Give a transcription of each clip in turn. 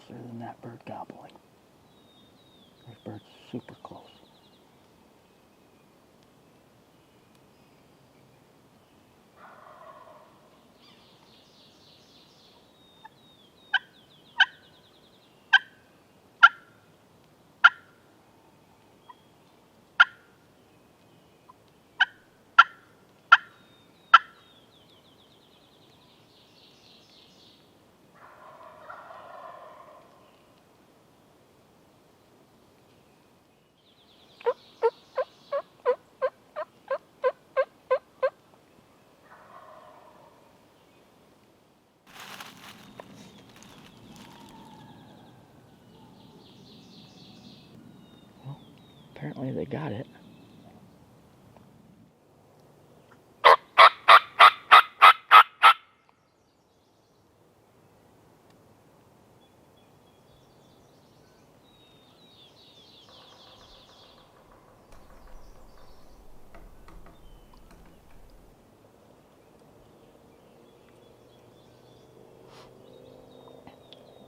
closer than that bird gobbling. This bird's super close. Apparently they got it.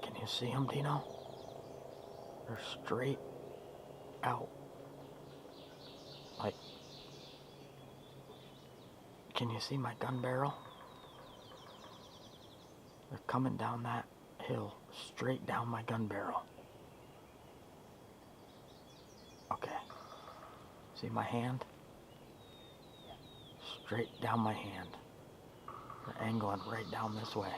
Can you see them, Dino? They're straight out. Like, can you see my gun barrel? They're coming down that hill, straight down my gun barrel. Okay. See my hand? Straight down my hand. They're angling right down this way.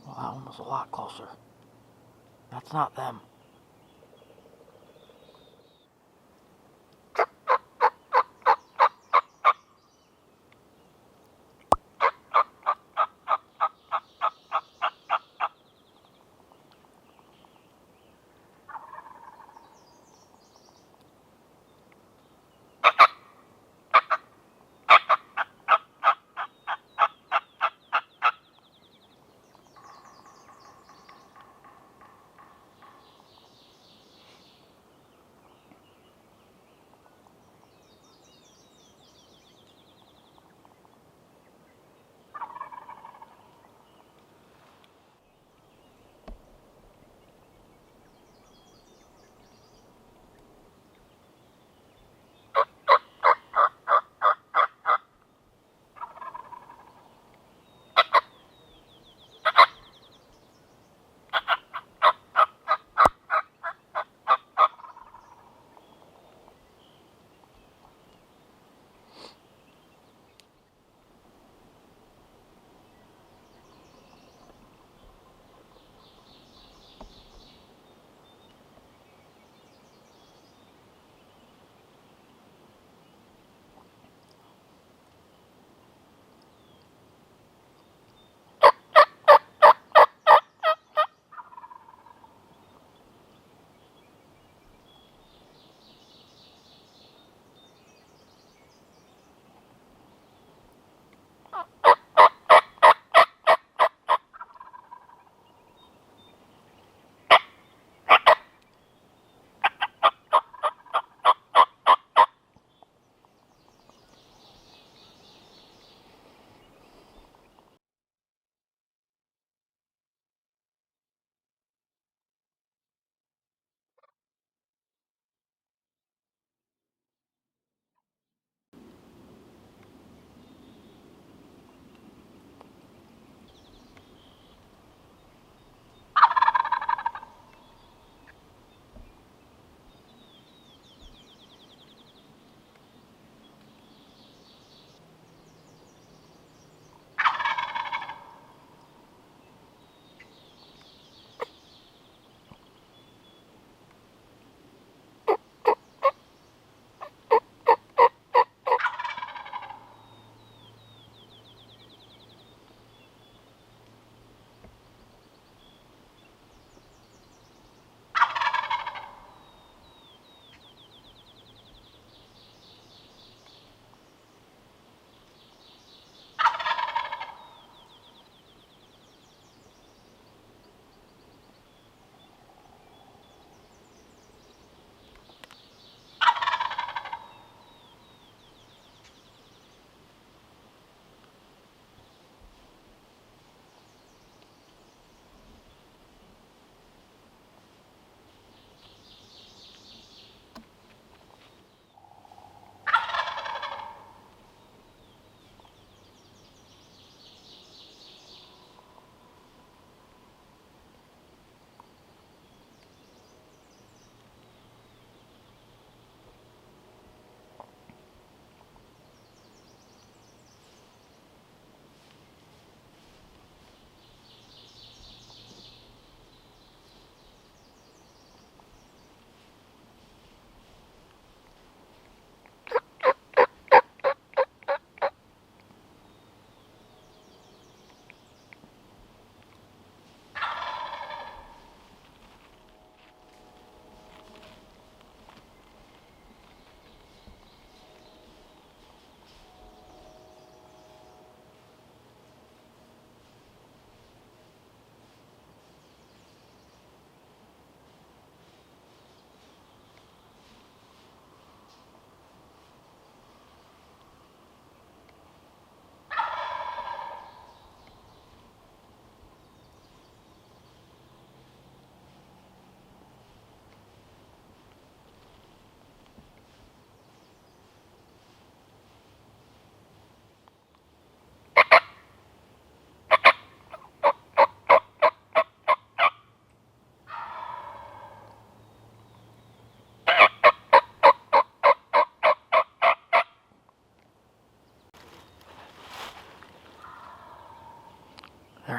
Well, that one was a lot closer. That's not them.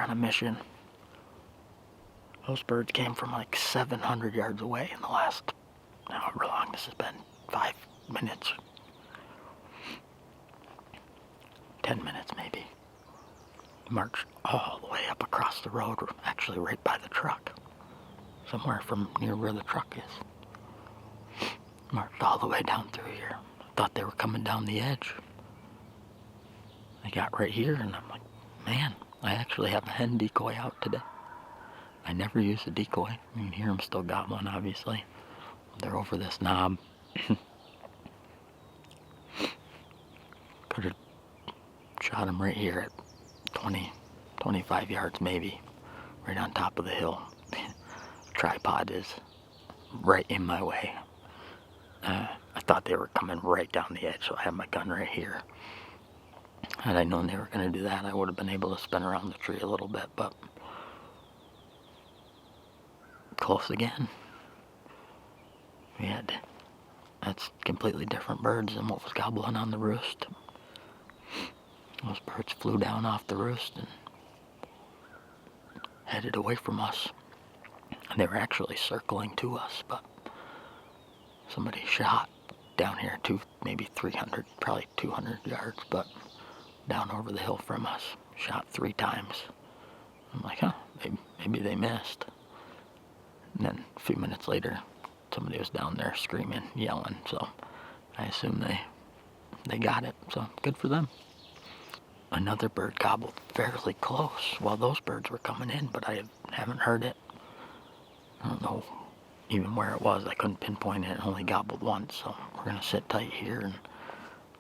on a mission. Those birds came from like 700 yards away in the last, however long this has been, 5 minutes. 10 minutes maybe. Marched all the way up across the road, actually right by the truck. Somewhere from near where the truck is. Marched all the way down through here. Thought they were coming down the edge. They got right here and I'm like, man, I actually have a hen decoy out today. I never use a decoy. You can hear them still got one, obviously. They're over this knob. Could have shot them right here at 20, 25 yards maybe. Right on top of the hill. Tripod is right in my way. I thought they were coming right down the edge, so I have my gun right here. Had I known they were going to do that, I would have been able to spin around the tree a little bit, but close again. That's completely different birds than what was gobbling on the roost. Those birds flew down off the roost and headed away from us. And they were actually circling to us, but somebody shot down here maybe 300, probably 200 yards, but down over the hill from us. Shot 3 times. I'm like, maybe they missed. And then a few minutes later, somebody was down there screaming, yelling, so I assume they got it, so good for them. Another bird gobbled fairly close while those birds were coming in, but I haven't heard it. I don't know even where it was. I couldn't pinpoint it. It only gobbled once, so we're going to sit tight here and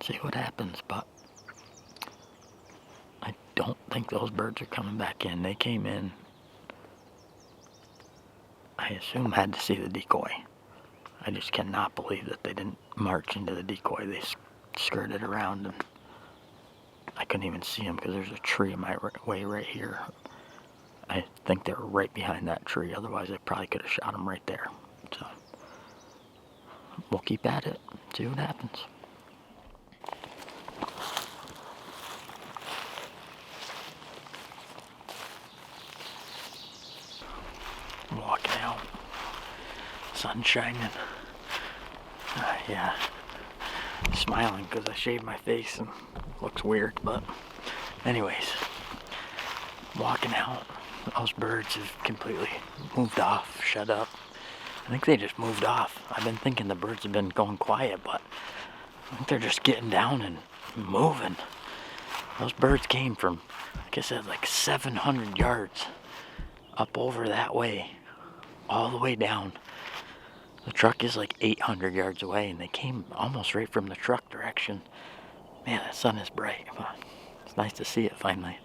see what happens, but I don't think those birds are coming back in. They came in, I assume had to see the decoy. I just cannot believe that they didn't march into the decoy. They skirted around and I couldn't even see them because there's a tree in my way right here. I think they were right behind that tree. Otherwise, I probably could have shot them right there. So we'll keep at it. See what happens. Walking out. Sun shining. Yeah. Smiling because I shaved my face and it looks weird, but anyways, walking out. Those birds have completely moved off, shut up. I think they just moved off. I've been thinking the birds have been going quiet, but I think they're just getting down and moving. Those birds came from, like I said, like 700 yards up over that way, all the way down. The truck is like 800 yards away, and they came almost right from the truck direction. Man, the sun is bright. It's nice to see it finally.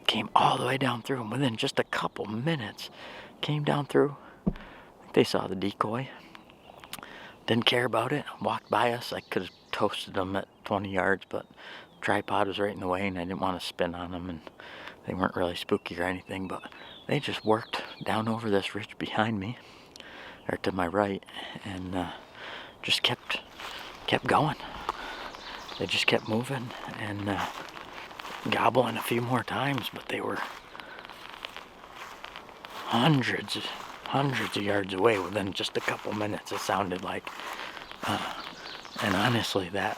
Came all the way down through, and within just a couple minutes, came down through. They saw the decoy. Didn't care about it. Walked by us. I could have toasted them at 20 yards, but the tripod was right in the way, and I didn't want to spin on them, and they weren't really spooky or anything, but they just worked down over this ridge behind me, or to my right, and just kept going. They just kept moving and gobbling a few more times, but they were hundreds of yards away within just a couple minutes, it sounded like. And honestly, that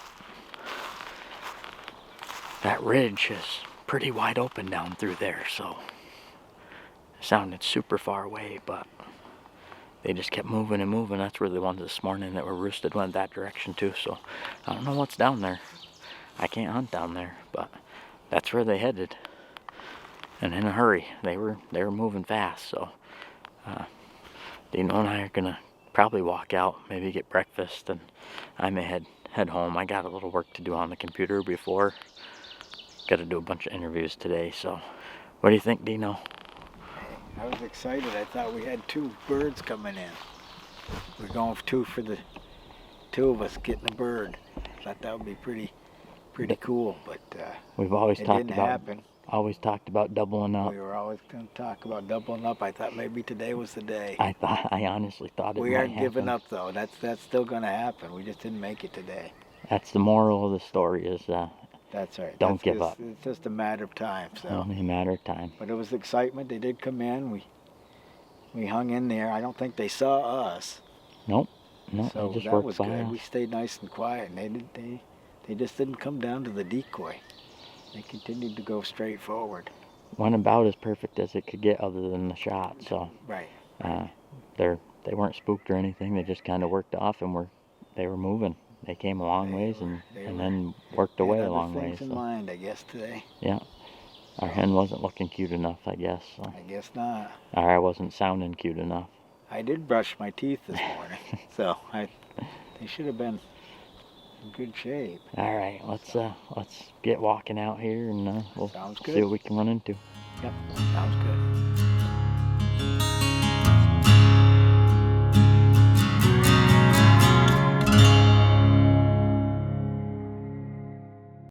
ridge is pretty wide open down through there, so it sounded super far away, but they just kept moving and moving. That's where the ones this morning that were roosted went that direction too, so I don't know what's down there. I can't hunt down there, but that's where they headed, and in a hurry. They were moving fast, so Dino and I are gonna probably walk out, maybe get breakfast, and I may head home. I got a little work to do on the computer before. Got to do a bunch of interviews today, so what do you think, Dino? I was excited. I thought we had 2 birds coming in. We're going for 2 for the 2 of us getting a bird. I thought that would be pretty cool, but we've always it talked didn't about happen. Always talked about doubling up. We were always going to talk about doubling up. I thought maybe today was the day. I honestly thought it we might aren't happen. giving up though. That's still going to happen. We just didn't make it today. That's the moral of the story. Is That's right. Don't give up. It's just a matter of time. So, Only a matter of time. but it was excitement. They did come in. We hung in there. I don't think they saw us. Nope. No, So they just that worked was by good. us. We stayed nice and quiet, and they just didn't come down to the decoy. They continued to go straight forward. Went about as perfect as it could get, other than the shot. So Right. they weren't spooked or anything. They just kind of worked off, and they were moving. They came a long ways, and then worked away a long ways. Things in mind, I guess, today. Yeah. Our hen wasn't looking cute enough, I guess. So. I guess not. Or I wasn't sounding cute enough. I did brush my teeth this morning, so they should have been in good shape. All right, let's get walking out here, and we'll Sounds see good. what we can run into. Yep, sounds good.